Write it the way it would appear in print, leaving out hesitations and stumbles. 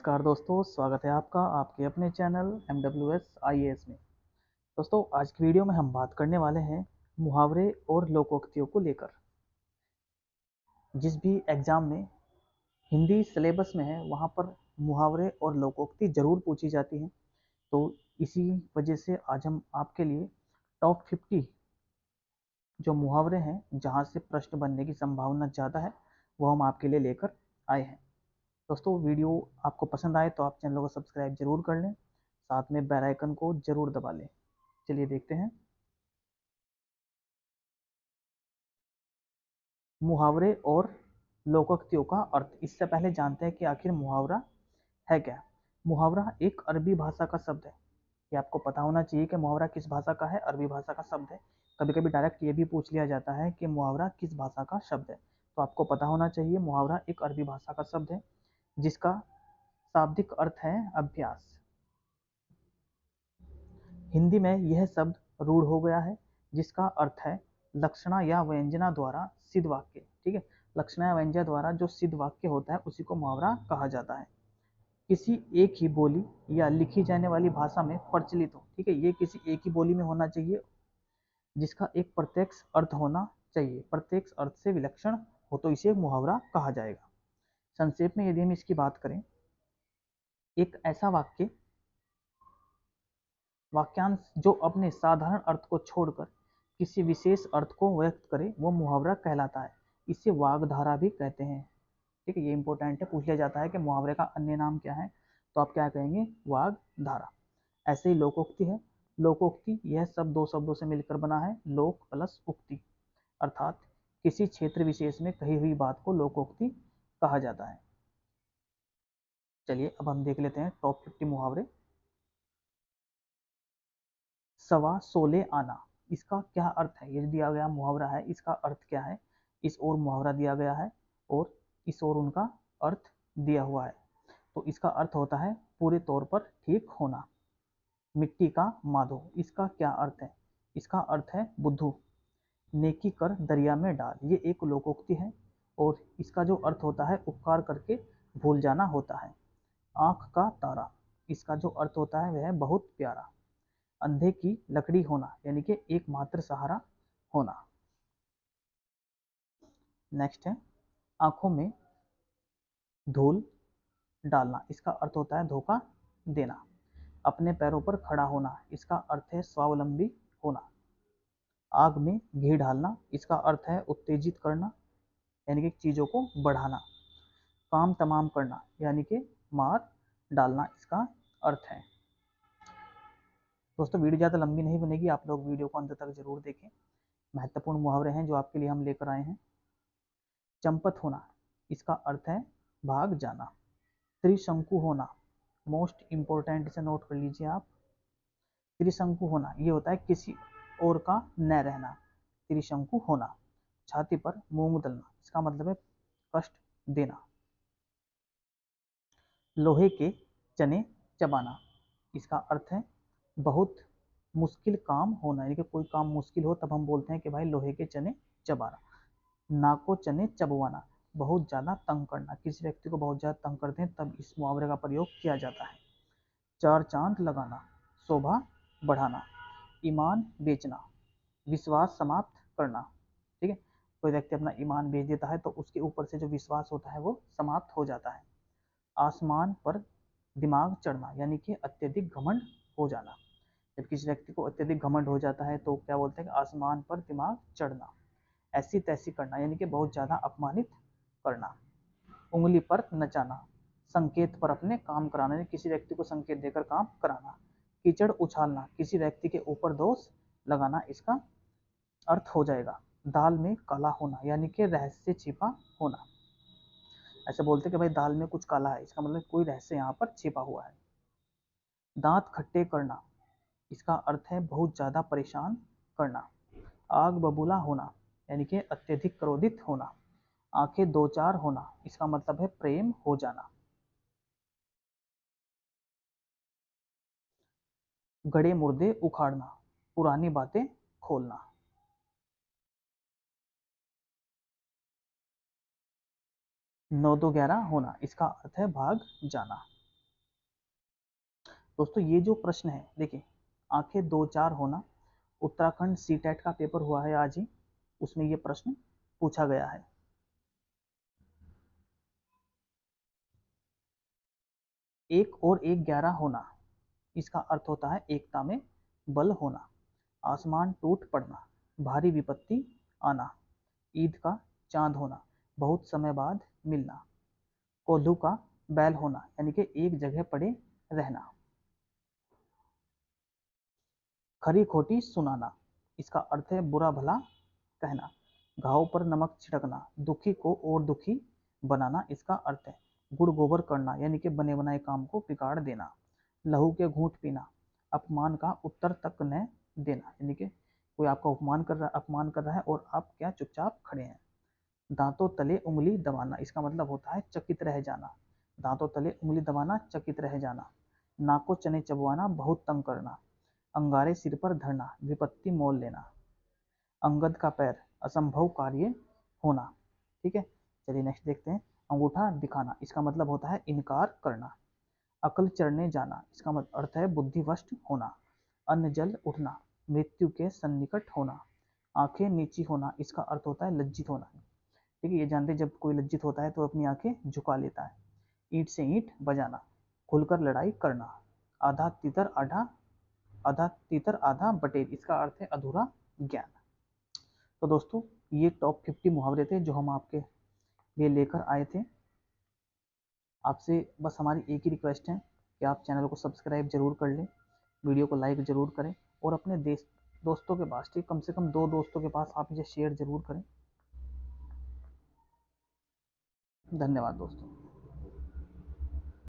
नमस्कार दोस्तों, स्वागत है आपका आपके अपने चैनल MWS IAS में। दोस्तों, आज की वीडियो में हम बात करने वाले हैं मुहावरे और लोकोक्तियों को लेकर। जिस भी एग्ज़ाम में हिंदी सिलेबस में है वहाँ पर मुहावरे और लोकोक्ति ज़रूर पूछी जाती हैं। तो इसी वजह से आज हम आपके लिए टॉप 50 जो मुहावरे हैं जहाँ से प्रश्न बनने की संभावना ज़्यादा है वो हम आपके लिए लेकर आए हैं। दोस्तों, वीडियो आपको पसंद आए तो आप चैनल को सब्सक्राइब जरूर कर लें, साथ में बेल आइकन को जरूर दबा लें। चलिए देखते हैं मुहावरे और लोकोक्तियों का अर्थ। इससे पहले जानते हैं कि आखिर मुहावरा है क्या। मुहावरा एक अरबी भाषा का शब्द है। ये आपको पता होना चाहिए कि मुहावरा किस भाषा का है। अरबी भाषा का शब्द है। कभी कभी डायरेक्ट ये भी पूछ लिया जाता है कि मुहावरा किस भाषा का शब्द है, तो आपको पता होना चाहिए मुहावरा एक अरबी भाषा का शब्द है जिसका शाब्दिक अर्थ है अभ्यास। हिंदी में यह शब्द रूढ़ हो गया है जिसका अर्थ है लक्षणा या व्यंजना द्वारा सिद्ध वाक्य। ठीक है, लक्षणा या व्यंजना द्वारा जो सिद्ध वाक्य होता है उसी को मुहावरा कहा जाता है। किसी एक ही बोली या लिखी जाने वाली भाषा में प्रचलित हो। ठीक है, ये किसी एक ही बोली में होना चाहिए जिसका एक प्रत्यक्ष अर्थ होना चाहिए। प्रत्यक्ष अर्थ से विलक्षण हो तो इसे मुहावरा कहा जाएगा। संक्षेप में यदि हम इसकी बात करें, एक ऐसा वाक्यांश जो अपने साधारण अर्थ को छोड़कर किसी विशेष अर्थ को व्यक्त करे वो मुहावरा कहलाता है। इसे वाग्धारा भी कहते हैं। ठीक है, ये इंपॉर्टेंट है, पूछ लिया जाता है कि मुहावरे का अन्य नाम क्या है, तो आप क्या कहेंगे? वाग्धारा। ऐसे ही लोकोक्ति है। लोकोक्ति यह सब दो शब्दों से मिलकर बना है, लोक प्लस उक्ति, अर्थात किसी क्षेत्र विशेष में कही हुई बात को लोकोक्ति कहा जाता है। चलिए अब हम देख लेते हैं टॉप 50 मुहावरे। सवा सोले आना, इसका क्या अर्थ है? ये दिया गया मुहावरा है, इसका अर्थ क्या है? इस ओर मुहावरा दिया गया है और इस ओर उनका अर्थ दिया हुआ है। तो इसका अर्थ होता है पूरे तौर पर ठीक होना। मिट्टी का माधो, इसका क्या अर्थ है? इसका अर्थ है बुद्धू। नेकी कर दरिया में डाल, ये एक लोकोक्ति है और इसका जो अर्थ होता है उपकार करके भूल जाना होता है। आंख का तारा, इसका जो अर्थ होता है वह है बहुत प्यारा। अंधे की लकड़ी होना, यानी कि एकमात्र सहारा होना। नेक्स्ट है आंखों में धूल डालना, इसका अर्थ होता है धोखा देना। अपने पैरों पर खड़ा होना, इसका अर्थ है स्वावलंबी होना। आग में घी डालना, इसका अर्थ है उत्तेजित करना, यानी कि चीजों को बढ़ाना। काम तमाम करना, यानी कि मार डालना, इसका अर्थ है। दोस्तों, वीडियो ज़्यादा लंबी नहीं बनेगी, आप लोग वीडियो को अंत तक जरूर देखें। महत्वपूर्ण मुहावरे हैं जो आपके लिए हम लेकर आए हैं। चंपत होना, इसका अर्थ है भाग जाना। त्रिशंकु होना, मोस्ट इंपॉर्टेंट, इसे नोट कर लीजिए आप। त्रिशंकु होना ये होता है किसी और का न रहना। त्रिशंकु होना। छाती पर मूंग दलना, इसका मतलब है कष्ट देना। लोहे के चने चबाना, इसका अर्थ है बहुत मुश्किल काम होना, यानी कि कोई काम मुश्किल हो तब हम बोलते हैं कि भाई लोहे के चने चबाना। नाको चने चबवाना, बहुत ज़्यादा तंग करना, किसी व्यक्ति को बहुत ज़्यादा तंग करते हैं तब इस मुहावरे का प्रयोग किया जाता है। चार चांद लगाना, शोभा बढ़ाना। ईमान बेचना, विश्वास समाप्त करना। ठीक है, कोई व्यक्ति अपना ईमान बेच देता है तो उसके ऊपर से जो विश्वास होता है वो समाप्त हो जाता है। आसमान पर दिमाग चढ़ना, यानी कि अत्यधिक घमंड हो जाना। जब किसी व्यक्ति को अत्यधिक घमंड हो जाता है तो क्या बोलते हैं कि आसमान पर दिमाग चढ़ना। ऐसी तैसी करना, यानी कि बहुत ज़्यादा अपमानित करना। उंगली पर नचाना, संकेत पर अपने काम कराना, यानी किसी व्यक्ति को संकेत देकर काम कराना। कीचड़ उछालना, किसी व्यक्ति के ऊपर दोष लगाना, इसका अर्थ हो जाएगा। दाल में काला होना, यानी कि रहस्य छिपा होना। ऐसे बोलते कि भाई दाल में कुछ काला है, इसका मतलब कोई रहस्य यहाँ पर छिपा हुआ है। दांत खट्टे करना, इसका अर्थ है बहुत ज़्यादा परेशान करना। आग बबूला होना, यानी कि अत्यधिक क्रोधित होना। आंखें दो चार होना, इसका मतलब है प्रेम हो जाना। गड़े मुर्दे उखाड़ना, पुरानी बातें खोलना। नौ दो ग्यारह होना, इसका अर्थ है भाग जाना। दोस्तों ये जो प्रश्न है देखिए, आंखें दो चार होना, उत्तराखंड सीटेट का पेपर हुआ है आज ही, उसमें ये प्रश्न पूछा गया है। एक और एक 11 होना, इसका अर्थ होता है एकता में बल होना। आसमान टूट पड़ना, भारी विपत्ति आना। ईद का चांद होना, बहुत समय बाद मिलना। कोल्हू का बैल होना, यानी कि एक जगह पड़े रहना। खरी खोटी सुनाना, इसका अर्थ है बुरा भला कहना। घाव पर नमक छिड़कना, दुखी को और दुखी बनाना, इसका अर्थ है गुड़ गोबर करना, यानी कि बने बनाए काम को बिगाड़ देना। लहू के घूंट पीना, अपमान का उत्तर तक न देना, यानी कि कोई आपका अपमान कर रहा है और आप क्या चुपचाप खड़े हैं। दांतों तले उंगली दबाना, इसका मतलब होता है चकित रह जाना। दांतों तले उंगली दबाना, चकित रह जाना। नाक को चने चबवाना, बहुत तंग करना। अंगारे सिर पर धरना, विपत्ति मोल लेना। अंगद का पैर, असंभव कार्य होना। ठीक है, चलिए नेक्स्ट देखते हैं। अंगूठा दिखाना, इसका मतलब होता है इनकार करना। अकल चढ़ने जाना, इसका मतलब अर्थ है बुद्धिवष्ट होना। अन्न जल उठना, मृत्यु के सन्निकट होना। आंखें नीची होना, इसका अर्थ होता है लज्जित होना। ठीक है, ये जानते हैं जब कोई लज्जित होता है तो अपनी आंखें झुका लेता है। ईंट से ईंट बजाना, खुलकर लड़ाई करना। आधा तितर आधा बटेर, इसका अर्थ है अधूरा ज्ञान। तो दोस्तों ये टॉप 50 मुहावरे थे जो हम आपके लिए लेकर आए थे। आपसे बस हमारी एक ही रिक्वेस्ट है कि आप चैनल को सब्सक्राइब जरूर कर लें, वीडियो को लाइक जरूर करें और अपने दोस्तों के पास, ठीक कम से कम 2 दोस्तों के पास आप इसे शेयर जरूर करें। धन्यवाद दोस्तों।